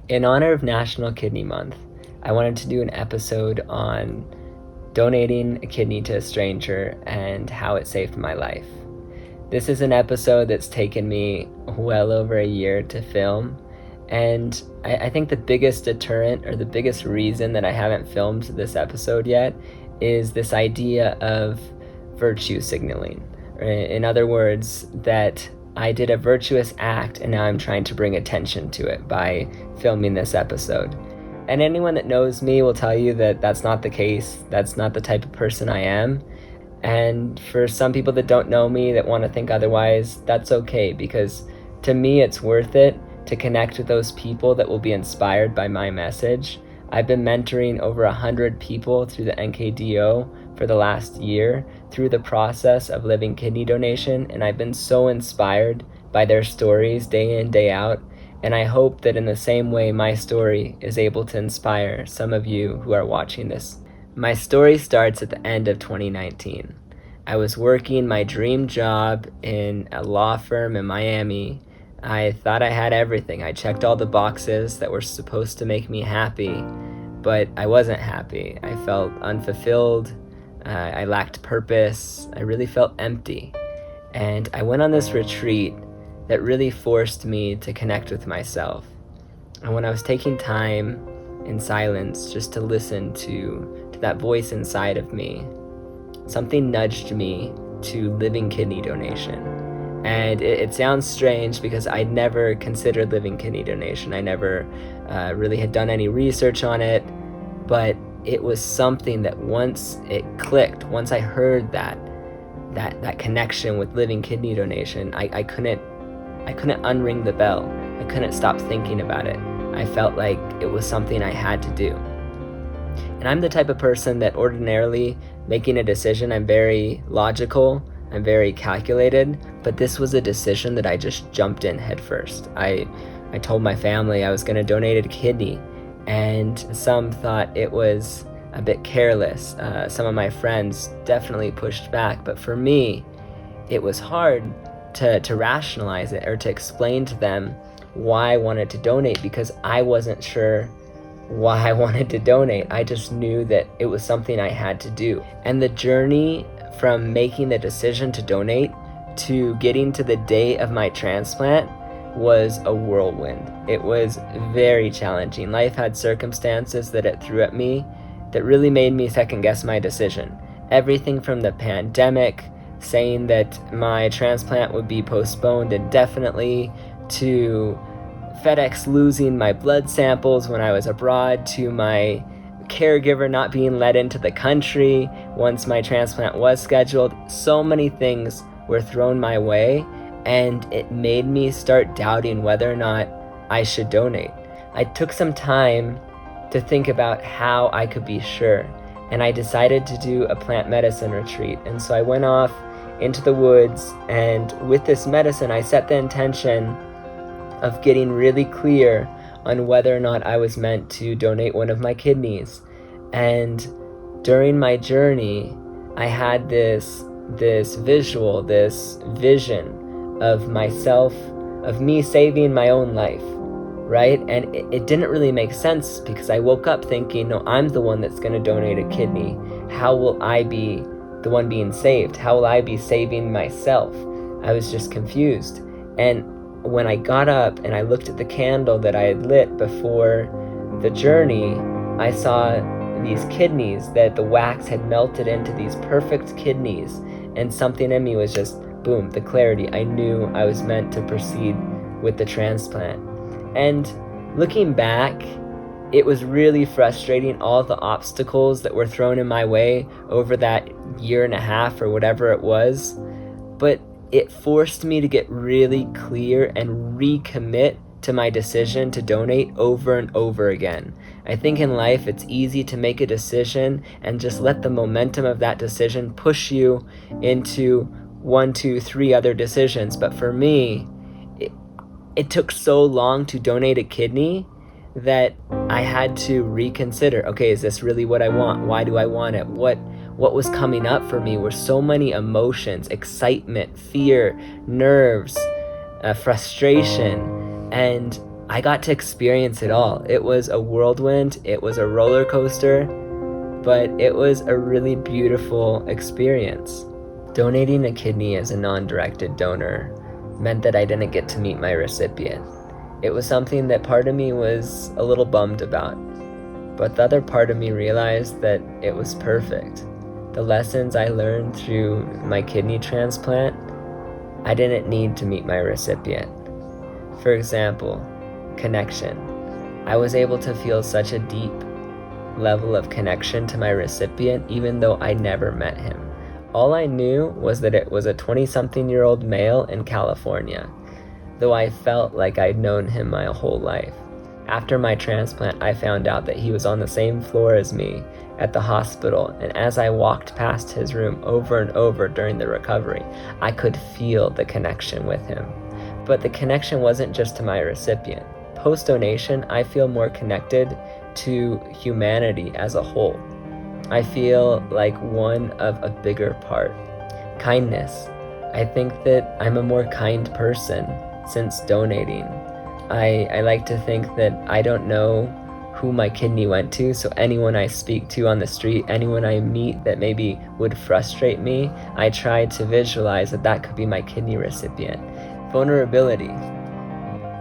In honor of National Kidney Month, I wanted to do an episode on donating a kidney to a stranger and how it saved my life. This is an episode that's taken me well over a year to film, and I think the biggest deterrent or the biggest reason that I haven't filmed this episode yet is this idea of virtue signaling. In other words, that I did a virtuous act and now I'm trying to bring attention to it by filming this episode. And anyone that knows me will tell you that that's not the case. That's not the type of person I am. And for some people that don't know me, that want to think otherwise, that's okay, because to me it's worth it to connect with those people that will be inspired by my message. I've been mentoring over 100 people through the NKDO for the last year through the process of living kidney donation, and I've been so inspired by their stories day in, day out, and I hope that in the same way my story is able to inspire some of you who are watching this. My story starts at the end of 2019. I was working my dream job in a law firm in Miami. I thought I had everything. I checked all the boxes that were supposed to make me happy, but I wasn't happy. I felt unfulfilled. I lacked purpose. I really felt empty. And I went on this retreat that really forced me to connect with myself. And when I was taking time in silence just to listen to that voice inside of me, something nudged me to living kidney donation. And it sounds strange because I'd never considered living kidney donation. I never really had done any research on it, but it was something that once it clicked, once I heard that connection with living kidney donation, I couldn't unring the bell. I couldn't stop thinking about it. I felt like it was something I had to do. And I'm the type of person that ordinarily, making a decision, I'm very logical, I'm very calculated, but this was a decision that I just jumped in head first. I told my family I was going to donate a kidney, and some thought it was a bit careless. Some of my friends definitely pushed back, but for me, it was hard to rationalize it or to explain to them why I wanted to donate, because I wasn't sure why I wanted to donate. I just knew that it was something I had to do. And the journey from making the decision to donate to getting to the day of my transplant was a whirlwind. It was very challenging. Life had circumstances that it threw at me that really made me second guess my decision. Everything from the pandemic, saying that my transplant would be postponed indefinitely, to FedEx losing my blood samples when I was abroad, to my caregiver not being let into the country once my transplant was scheduled. So many things were thrown my way, and it made me start doubting whether or not I should donate. I took some time to think about how I could be sure, and I decided to do a plant medicine retreat. And so I went off into the woods, and with this medicine I set the intention of getting really clear on whether or not I was meant to donate one of my kidneys. And during my journey, I had this visual, this vision of myself, of me saving my own life, right? And it didn't really make sense, because I woke up thinking, no, I'm the one that's going to donate a kidney. How will I be the one being saved? How will I be saving myself? I was just confused. And when I got up and I looked at the candle that I had lit before the journey, I saw these kidneys, that the wax had melted into these perfect kidneys, and something in me was just, boom, the clarity. I knew I was meant to proceed with the transplant. And looking back, it was really frustrating, all the obstacles that were thrown in my way over that year and a half or whatever it was, but it forced me to get really clear and recommit to my decision to donate over and over again. I think in life it's easy to make a decision and just let the momentum of that decision push you into 1, 2, 3 other decisions. But for me, it took so long to donate a kidney that I had to reconsider, okay, is this really what I want? Why do I want it? What was coming up for me were so many emotions: excitement, fear, nerves, frustration. And I got to experience it all. It was a whirlwind, it was a roller coaster, but it was a really beautiful experience. Donating a kidney as a non-directed donor meant that I didn't get to meet my recipient. It was something that part of me was a little bummed about, but the other part of me realized that it was perfect. The lessons I learned through my kidney transplant, I didn't need to meet my recipient. For example, connection. I was able to feel such a deep level of connection to my recipient even though I never met him. All I knew was that it was a 20-something-year-old male in California, though I felt like I'd known him my whole life. After my transplant, I found out that he was on the same floor as me at the hospital, and as I walked past his room over and over during the recovery, I could feel the connection with him. But the connection wasn't just to my recipient. Post-donation, I feel more connected to humanity as a whole. I feel like one of a bigger part. Kindness. I think that I'm a more kind person since donating. I like to think that I don't know who my kidney went to, so anyone I speak to on the street, anyone I meet that maybe would frustrate me, I try to visualize that that could be my kidney recipient. Vulnerability.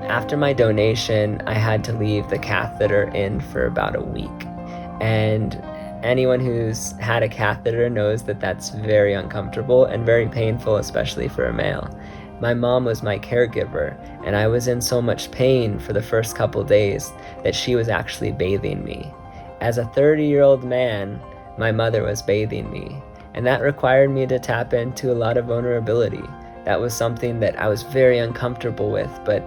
After my donation, I had to leave the catheter in for about a week. And anyone who's had a catheter knows that that's very uncomfortable and very painful, especially for a male. My mom was my caregiver, and I was in so much pain for the first couple days that she was actually bathing me. As a 30-year-old man, my mother was bathing me, and that required me to tap into a lot of vulnerability. That was something that I was very uncomfortable with, but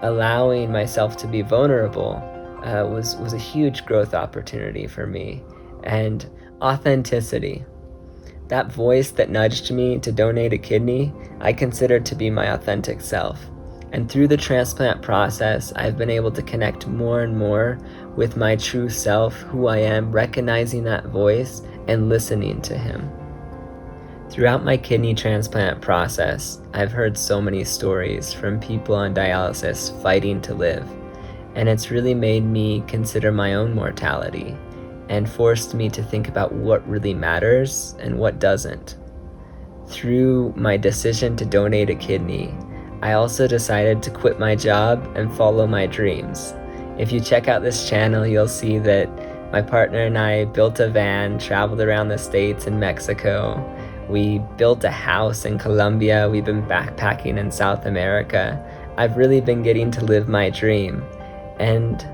allowing myself to be vulnerable was a huge growth opportunity for me. And authenticity. That voice that nudged me to donate a kidney, I consider to be my authentic self. And through the transplant process, I've been able to connect more and more with my true self, who I am, recognizing that voice and listening to him. Throughout my kidney transplant process, I've heard so many stories from people on dialysis fighting to live, and it's really made me consider my own mortality and forced me to think about what really matters and what doesn't. Through my decision to donate a kidney, I also decided to quit my job and follow my dreams. If you check out this channel, you'll see that my partner and I built a van, traveled around the States and Mexico. We built a house in Colombia. We've been backpacking in South America. I've really been getting to live my dream. And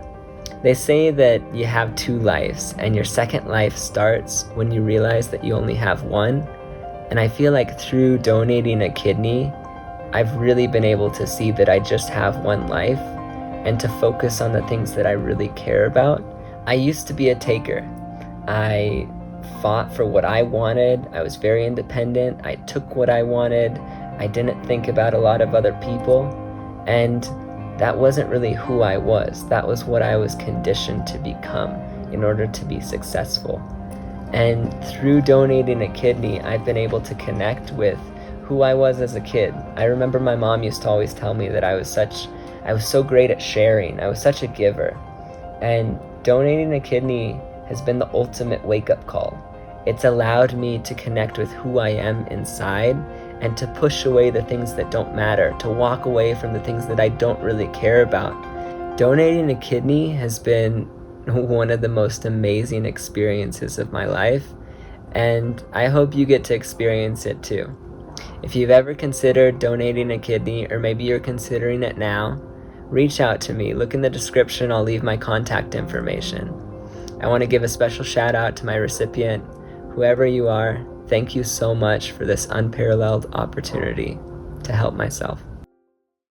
they say that you have two lives, and your second life starts when you realize that you only have one. And I feel like through donating a kidney, I've really been able to see that I just have one life and to focus on the things that I really care about. I used to be a taker. I fought for what I wanted. I was very independent. I took what I wanted. I didn't think about a lot of other people. And that wasn't really who I was. That was what I was conditioned to become in order to be successful. And through donating a kidney, I've been able to connect with who I was as a kid. I remember my mom used to always tell me that I was so great at sharing. I was such a giver. And donating a kidney has been the ultimate wake-up call. It's allowed me to connect with who I am inside and to push away the things that don't matter, to walk away from the things that I don't really care about. Donating a kidney has been one of the most amazing experiences of my life, and I hope you get to experience it too. If you've ever considered donating a kidney, or maybe you're considering it now, reach out to me. Look in the description, I'll leave my contact information. I want to give a special shout out to my recipient. Whoever you are, thank you so much for this unparalleled opportunity to help myself.